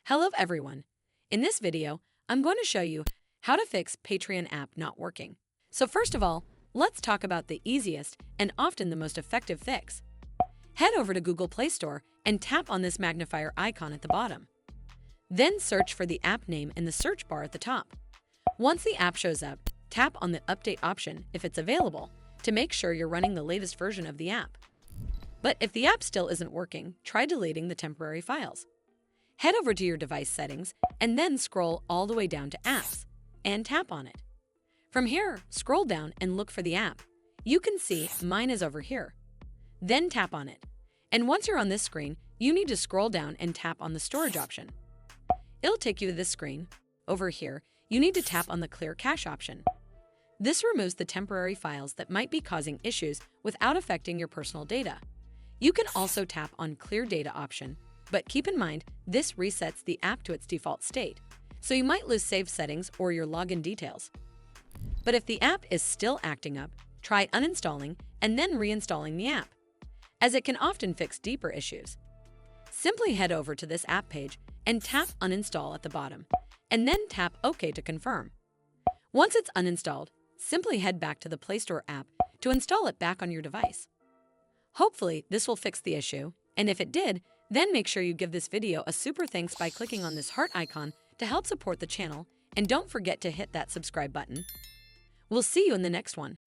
Hello everyone. In this video, I'm going to show you how to fix Patreon app not working. So first of all, let's talk about the easiest and often the most effective fix. Head over to Google Play Store and tap on this magnifier icon at the bottom. Then search for the app name in the search bar at the top. Once the app shows up, tap on the update option if it's available to make sure you're running the latest version of the app. But if the app still isn't working, try deleting the temporary files. Head over to your device settings and then scroll all the way down to Apps and tap on it. From here, scroll down and look for the app. You can see mine is over here. Then tap on it. And once you're on this screen, you need to scroll down and tap on the storage option. It'll take you to this screen. Over here, you need to tap on the Clear Cache option. This removes the temporary files that might be causing issues without affecting your personal data. You can also tap on Clear Data option, but keep in mind, this resets the app to its default state, so you might lose saved settings or your login details. But if the app is still acting up, try uninstalling and then reinstalling the app, as it can often fix deeper issues. Simply head over to this app page and tap Uninstall at the bottom, and then tap OK to confirm. Once it's uninstalled, simply head back to the Play Store app to install it back on your device. Hopefully, this will fix the issue, and if it did, then make sure you give this video a super thanks by clicking on this heart icon to help support the channel, and don't forget to hit that subscribe button. We'll see you in the next one.